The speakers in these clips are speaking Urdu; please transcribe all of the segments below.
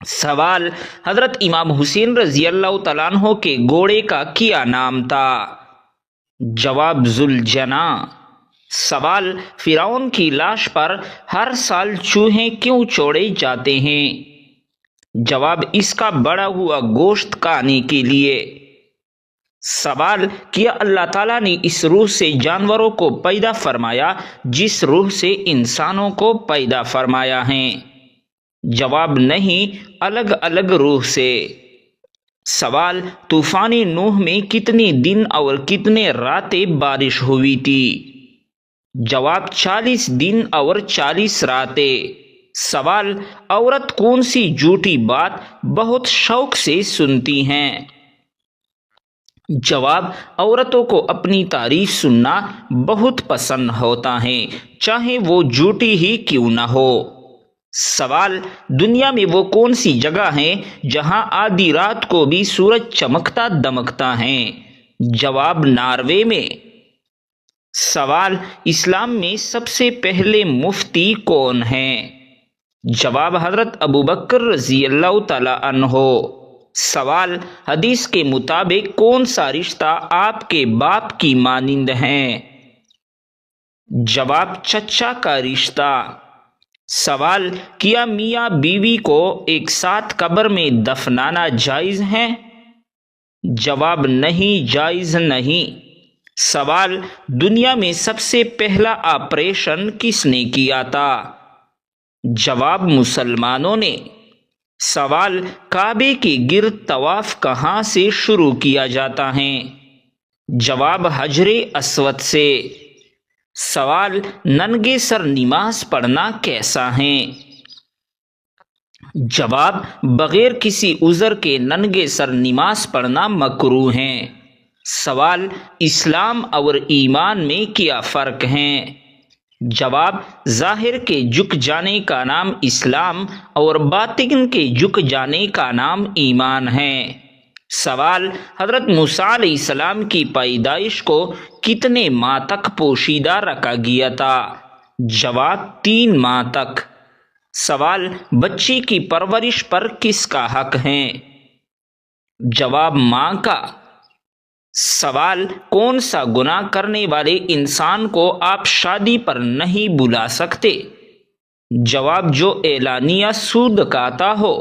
سوال: حضرت امام حسین رضی اللہ تعالیٰ عنہ کے گھوڑے کا کیا نام تھا؟ جواب: ذوالجناح۔ سوال: فرعون کی لاش پر ہر سال چوہے کیوں چھوڑے جاتے ہیں؟ جواب: اس کا بڑا ہوا گوشت کھانے کے لیے۔ سوال: کیا اللہ تعالیٰ نے اس روح سے جانوروں کو پیدا فرمایا جس روح سے انسانوں کو پیدا فرمایا ہے؟ جواب: نہیں، الگ الگ روح سے۔ سوال: طوفان نوح میں کتنے دن اور کتنے راتیں بارش ہوئی تھی؟ جواب: 40 دن اور 40 راتیں۔ سوال: عورت کون سی جھوٹی بات بہت شوق سے سنتی ہیں؟ جواب: عورتوں کو اپنی تعریف سننا بہت پسند ہوتا ہے، چاہے وہ جھوٹی ہی کیوں نہ ہو۔ سوال: دنیا میں وہ کون سی جگہ ہے جہاں آدھی رات کو بھی سورج چمکتا دمکتا ہے؟ جواب: ناروے میں۔ سوال: اسلام میں سب سے پہلے مفتی کون ہیں؟ جواب: حضرت ابوبکر رضی اللہ تعالی عنہ۔ سوال: حدیث کے مطابق کون سا رشتہ آپ کے باپ کی مانند ہے؟ جواب: چچا کا رشتہ۔ سوال: کیا میاں بیوی کو ایک ساتھ قبر میں دفنانا جائز ہے؟ جواب: نہیں، جائز نہیں۔ سوال: دنیا میں سب سے پہلا آپریشن کس نے کیا تھا؟ جواب: مسلمانوں نے۔ سوال: کعبے کے گرد طواف کہاں سے شروع کیا جاتا ہے؟ جواب: حجر اسود سے۔ سوال: ننگے سر نماز پڑھنا کیسا ہے؟ جواب: بغیر کسی عذر کے ننگے سر نماز پڑھنا مکروہ ہے۔ سوال: اسلام اور ایمان میں کیا فرق ہے؟ جواب: ظاہر کے جھک جانے کا نام اسلام اور باطن کے جھک جانے کا نام ایمان ہے۔ سوال: حضرت موسیٰ علیہ السلام کی پیدائش کو کتنے ماہ تک پوشیدہ رکھا گیا تھا؟ جواب: 3 ماہ تک۔ سوال: بچی کی پرورش پر کس کا حق ہے؟ جواب: ماں کا۔ سوال: کون سا گناہ کرنے والے انسان کو آپ شادی پر نہیں بلا سکتے؟ جواب: جو اعلانیہ سود کھاتا ہو۔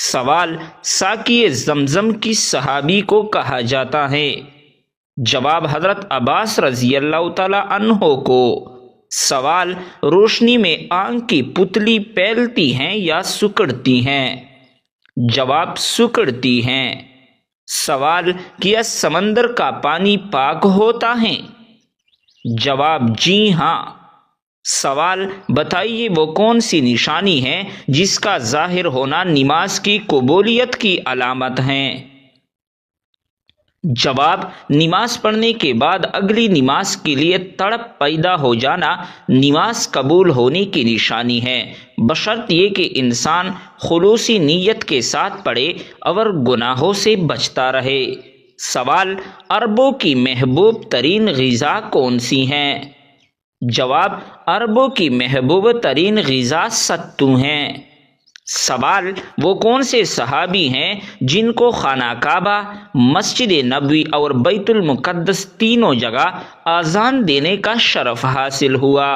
سوال: ساقی زمزم کس صحابی کو کہا جاتا ہے؟ جواب: حضرت عباس رضی اللہ تعالی عنہ کو۔ سوال: روشنی میں آنکھ کی پتلی پھیلتی ہیں یا سکڑتی ہیں؟ جواب: سکڑتی ہیں۔ سوال: کیا سمندر کا پانی پاک ہوتا ہے؟ جواب: جی ہاں۔ سوال: بتائیے وہ کون سی نشانی ہے جس کا ظاہر ہونا نماز کی قبولیت کی علامت ہے؟ جواب: نماز پڑھنے کے بعد اگلی نماز کے لیے تڑپ پیدا ہو جانا نماز قبول ہونے کی نشانی ہے، بشرط یہ کہ انسان خلوصی نیت کے ساتھ پڑھے اور گناہوں سے بچتا رہے۔ سوال: عربوں کی محبوب ترین غذا کون سی ہے؟ جواب: عربوں کی محبوب ترین غذا ستو ہیں۔ سوال: وہ کون سے صحابی ہیں جن کو خانہ کعبہ، مسجد نبوی اور بیت المقدس تینوں جگہ اذان دینے کا شرف حاصل ہوا؟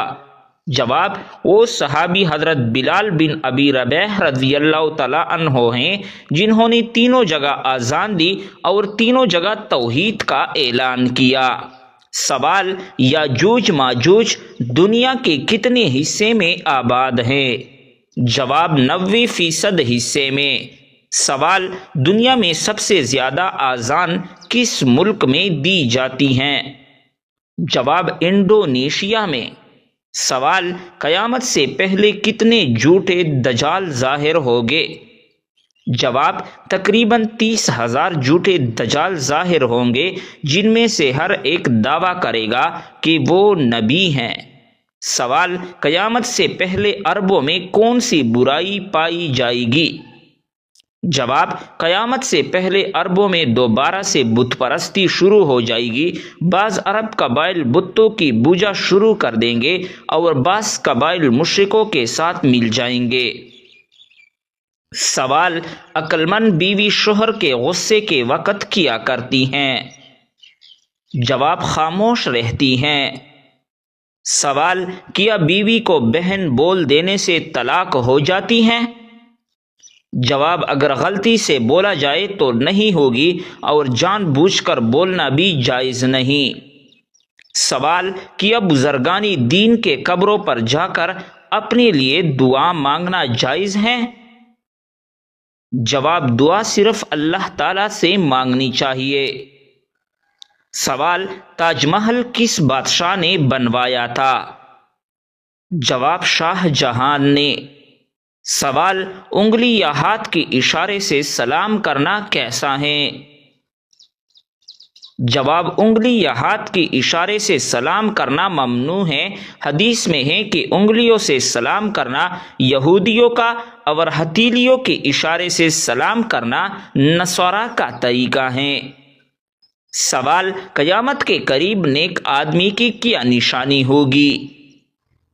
جواب: وہ صحابی حضرت بلال بن ابی ربیح رضی اللہ تعالی عنہ ہیں جنہوں نے تینوں جگہ اذان دی اور تینوں جگہ توحید کا اعلان کیا۔ سوال: یاجوج ماجوج دنیا کے کتنے حصے میں آباد ہیں؟ جواب: 90% حصے میں۔ سوال: دنیا میں سب سے زیادہ اذان کس ملک میں دی جاتی ہیں؟ جواب: انڈونیشیا میں۔ سوال: قیامت سے پہلے کتنے جھوٹے دجال ظاہر ہوگے؟ جواب: تقریباً 30,000 جھوٹے دجال ظاہر ہوں گے جن میں سے ہر ایک دعویٰ کرے گا کہ وہ نبی ہیں۔ سوال: قیامت سے پہلے عربوں میں کون سی برائی پائی جائے گی؟ جواب: قیامت سے پہلے عربوں میں دوبارہ سے بت پرستی شروع ہو جائے گی۔ بعض عرب قبائل بتوں کی پوجا شروع کر دیں گے اور بعض قبائل مشرکوں کے ساتھ مل جائیں گے۔ سوال: عقل مند بیوی شوہر کے غصے کے وقت کیا کرتی ہیں؟ جواب: خاموش رہتی ہیں۔ سوال: کیا بیوی کو بہن بول دینے سے طلاق ہو جاتی ہے؟ جواب: اگر غلطی سے بولا جائے تو نہیں ہوگی، اور جان بوجھ کر بولنا بھی جائز نہیں۔ سوال: کیا بزرگان دین کے قبروں پر جا کر اپنے لیے دعا مانگنا جائز ہے؟ جواب: دعا صرف اللہ تعالیٰ سے مانگنی چاہیے۔ سوال: تاج محل کس بادشاہ نے بنوایا تھا؟ جواب: شاہ جہان نے۔ سوال: انگلی یا ہاتھ کے اشارے سے سلام کرنا کیسا ہے؟ جواب: انگلی یا ہاتھ کے اشارے سے سلام کرنا ممنوع ہے۔ حدیث میں ہے کہ انگلیوں سے سلام کرنا یہودیوں کا، اور ہتھیلیوں کے اشارے سے سلام کرنا نصارہ کا طریقہ ہے۔ سوال: قیامت کے قریب نیک آدمی کی کیا نشانی ہوگی؟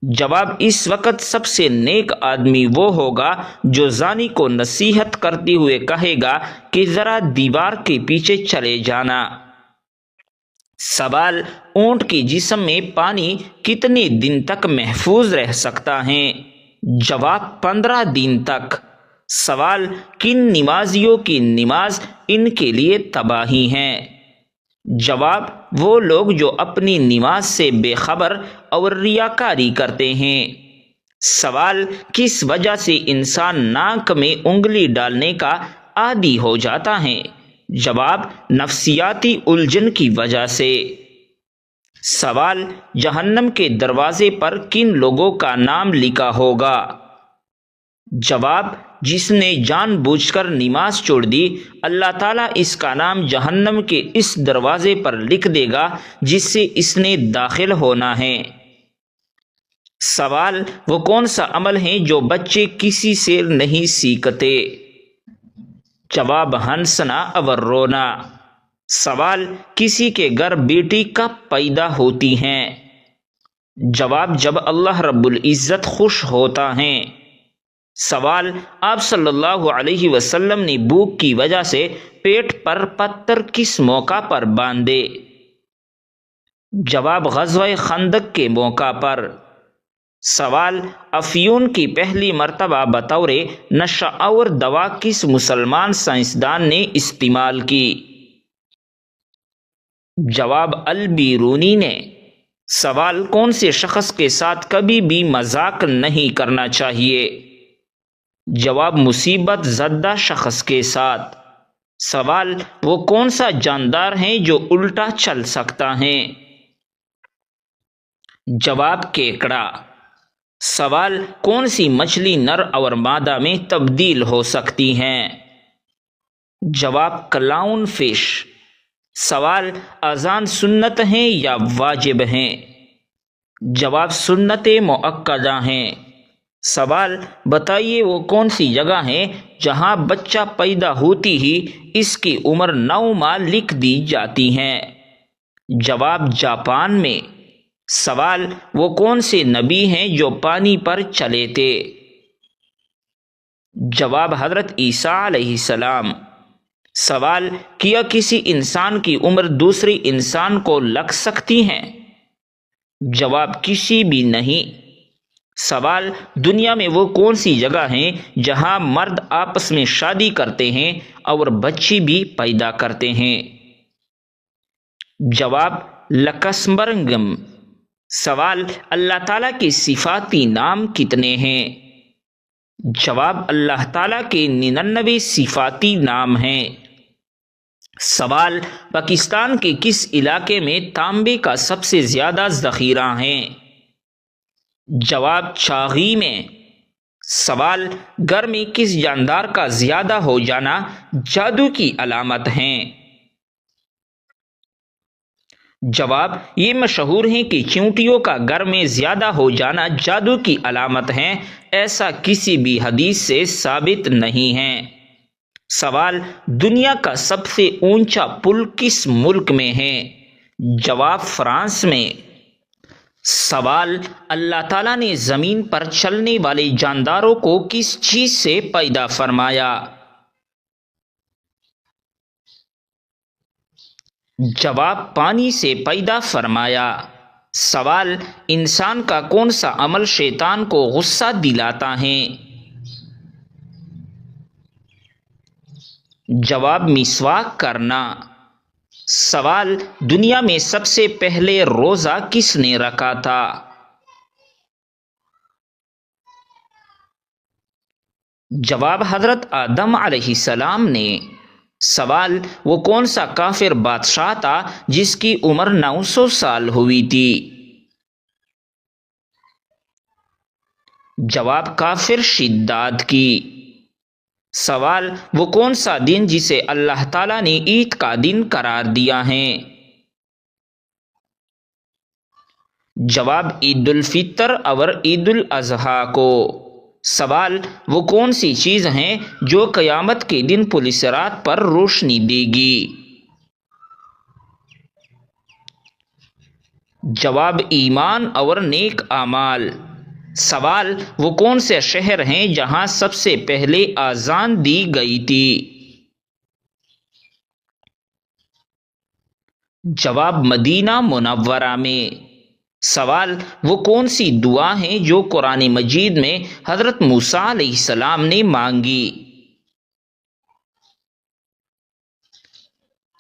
جواب: اس وقت سب سے نیک آدمی وہ ہوگا جو زانی کو نصیحت کرتے ہوئے کہے گا کہ ذرا دیوار کے پیچھے چلے جانا۔ سوال: اونٹ کے جسم میں پانی کتنے دن تک محفوظ رہ سکتا ہے؟ جواب: 15 دن تک۔ سوال: کن نمازیوں کی نماز ان کے لیے تباہی ہے؟ جواب: وہ لوگ جو اپنی نماز سے بے خبر اور ریاکاری کرتے ہیں۔ سوال: کس وجہ سے انسان ناک میں انگلی ڈالنے کا عادی ہو جاتا ہے؟ جواب: نفسیاتی الجھن کی وجہ سے۔ سوال: جہنم کے دروازے پر کن لوگوں کا نام لکھا ہوگا؟ جواب: جس نے جان بوجھ کر نماز چھوڑ دی، اللہ تعالیٰ اس کا نام جہنم کے اس دروازے پر لکھ دے گا جس سے اس نے داخل ہونا ہے۔ سوال: وہ کون سا عمل ہے جو بچے کسی سے نہیں سیکھتے؟ جواب: ہنسنا اور رونا۔ سوال: کسی کے گھر بیٹی کب پیدا ہوتی ہیں؟ جواب: جب اللہ رب العزت خوش ہوتا ہے۔ سوال: آپ صلی اللہ علیہ وسلم نے بھوک کی وجہ سے پیٹ پر پتھر کس موقع پر باندھے؟ جواب: غزوہ خندق کے موقع پر۔ سوال: افیون کی پہلی مرتبہ بطور نشہ آور دوا کس مسلمان سائنسدان نے استعمال کی؟ جواب: البیرونی نے۔ سوال: کون سے شخص کے ساتھ کبھی بھی مذاق نہیں کرنا چاہیے؟ جواب: مصیبت زدہ شخص کے ساتھ۔ سوال: وہ کون سا جاندار ہے جو الٹا چل سکتا ہے؟ جواب: کیکڑا۔ سوال: کون سی مچھلی نر اور مادہ میں تبدیل ہو سکتی ہیں؟ جواب: کلاؤن فش۔ سوال: اذان سنت ہیں یا واجب ہیں؟ جواب: سنت مؤکدہ ہیں۔ سوال: بتائیے وہ کون سی جگہ ہے جہاں بچہ پیدا ہوتی ہی اس کی عمر 9 ماہ لکھ دی جاتی ہے؟ جواب: جاپان میں۔ سوال: وہ کون سے نبی ہیں جو پانی پر چلے تھے؟ جواب: حضرت عیسیٰ علیہ السلام۔ سوال: کیا کسی انسان کی عمر دوسرے انسان کو لگ سکتی ہے؟ جواب: کسی بھی نہیں۔ سوال: دنیا میں وہ کون سی جگہ ہیں جہاں مرد آپس میں شادی کرتے ہیں اور بچے بھی پیدا کرتے ہیں؟ جواب: لکسمبرگم۔ سوال: اللہ تعالیٰ کے صفاتی نام کتنے ہیں؟ جواب: اللہ تعالیٰ کے 99 صفاتی نام ہیں۔ سوال: پاکستان کے کس علاقے میں تانبے کا سب سے زیادہ ذخیرہ ہے؟ جواب: چاغی میں۔ سوال: گھر میں کس جاندار کا زیادہ ہو جانا جادو کی علامت ہے؟ جواب: یہ مشہور ہے کہ چیونٹیوں کا گھر میں زیادہ ہو جانا جادو کی علامت ہے، ایسا کسی بھی حدیث سے ثابت نہیں ہے۔ سوال: دنیا کا سب سے اونچا پل کس ملک میں ہے؟ جواب: فرانس میں۔ سوال: اللہ تعالیٰ نے زمین پر چلنے والے جانداروں کو کس چیز سے پیدا فرمایا؟ جواب: پانی سے پیدا فرمایا۔ سوال: انسان کا کون سا عمل شیطان کو غصہ دلاتا ہے؟ جواب: مسواک کرنا۔ سوال: دنیا میں سب سے پہلے روزہ کس نے رکھا تھا؟ جواب: حضرت آدم علیہ السلام نے۔ سوال: وہ کون سا کافر بادشاہ تھا جس کی عمر 900 سال ہوئی تھی؟ جواب: کافر شداد کی۔ سوال: وہ کون سا دن جسے اللہ تعالیٰ نے عید کا دن قرار دیا ہے؟ جواب: عید الفطر اور عید الاضحیٰ کو۔ سوال: وہ کون سی چیز ہیں جو قیامت کے دن پولیس رات پر روشنی دے گی؟ جواب: ایمان اور نیک اعمال۔ سوال: وہ کون سے شہر ہیں جہاں سب سے پہلے اذان دی گئی تھی؟ جواب: مدینہ منورہ میں۔ سوال: وہ کون سی دعا ہیں جو قرآن مجید میں حضرت موسیٰ علیہ السلام نے مانگی؟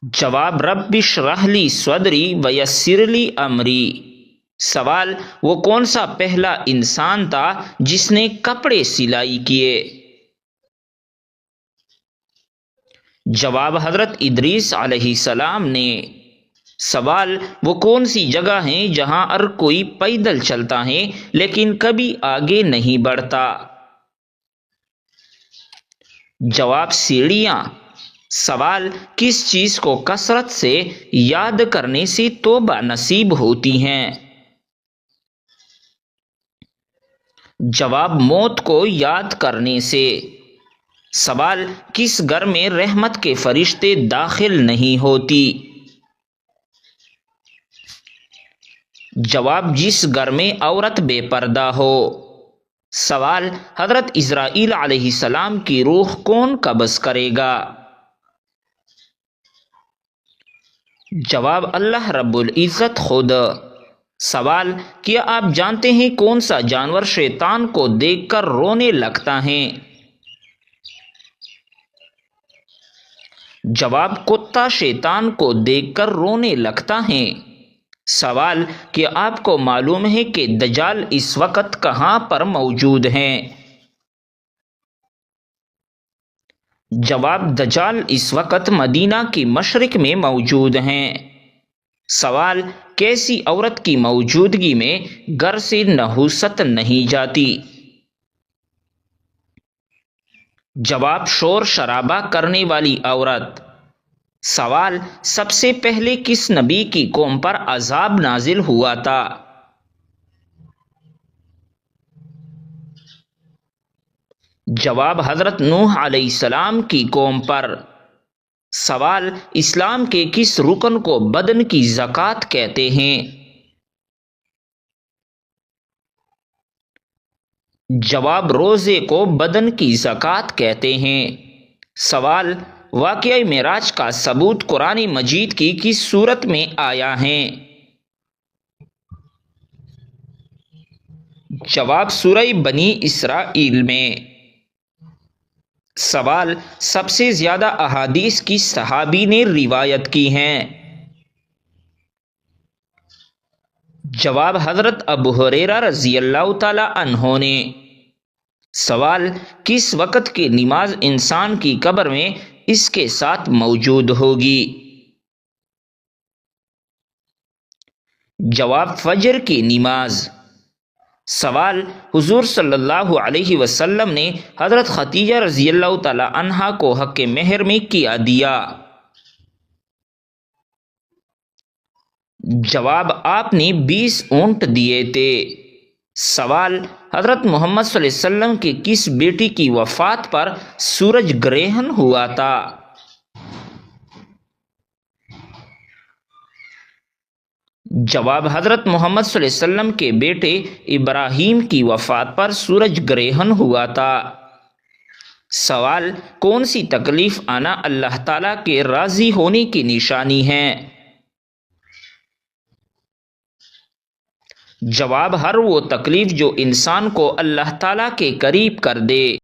جواب: رب اشرح لی صدری ویسر لی امری۔ سوال: وہ کون سا پہلا انسان تھا جس نے کپڑے سلائی کیے؟ جواب: حضرت ادریس علیہ السلام نے۔ سوال: وہ کون سی جگہ ہیں جہاں ہر کوئی پیدل چلتا ہے لیکن کبھی آگے نہیں بڑھتا؟ جواب: سیڑھیاں۔ سوال: کس چیز کو کثرت سے یاد کرنے سے توبہ نصیب ہوتی ہیں؟ جواب: موت کو یاد کرنے سے۔ سوال: کس گھر میں رحمت کے فرشتے داخل نہیں ہوتی؟ جواب: جس گھر میں عورت بے پردہ ہو۔ سوال: حضرت اسرائیل علیہ السلام کی روح کون قبض کرے گا؟ جواب: اللہ رب العزت خود۔ سوال: کیا آپ جانتے ہیں کون سا جانور شیطان کو دیکھ کر رونے لگتا ہے؟ جواب: کتا شیطان کو دیکھ کر رونے لگتا ہے۔ سوال: کیا آپ کو معلوم ہے کہ دجال اس وقت کہاں پر موجود ہیں؟ جواب: دجال اس وقت مدینہ کی مشرق میں موجود ہیں۔ سوال: کیسی عورت کی موجودگی میں گھر سے نحوست نہیں جاتی؟ جواب: شور شرابہ کرنے والی عورت۔ سوال: سب سے پہلے کس نبی کی قوم پر عذاب نازل ہوا تھا؟ جواب: حضرت نوح علیہ السلام کی قوم پر۔ سوال: اسلام کے کس رکن کو بدن کی زکوٰۃ کہتے ہیں؟ جواب: روزے کو بدن کی زکوٰۃ کہتے ہیں۔ سوال: واقعہ معراج کا ثبوت قرآن مجید کی کس صورت میں آیا ہے؟ جواب: سورہ بنی اسرائیل میں۔ سوال: سب سے زیادہ احادیث کس صحابی نے روایت کی ہیں؟ جواب: حضرت ابو ہریرہ رضی اللہ تعالی عنہ نے۔ سوال: کس وقت کی نماز انسان کی قبر میں اس کے ساتھ موجود ہوگی؟ جواب: فجر کی نماز۔ سوال: حضور صلی اللہ علیہ وسلم نے حضرت خدیجہ رضی اللہ تعالی عنہا کو حق مہر میں کیا دیا؟ جواب: آپ نے 20 اونٹ دیے تھے۔ سوال: حضرت محمد صلی اللہ علیہ وسلم کی کس بیٹی کی وفات پر سورج گرہن ہوا تھا؟ جواب: حضرت محمد صلی اللہ علیہ وسلم کے بیٹے ابراہیم کی وفات پر سورج گرہن ہوا تھا۔ سوال: کون سی تکلیف آنا اللہ تعالیٰ کے راضی ہونے کی نشانی ہے؟ جواب: ہر وہ تکلیف جو انسان کو اللہ تعالیٰ کے قریب کر دے۔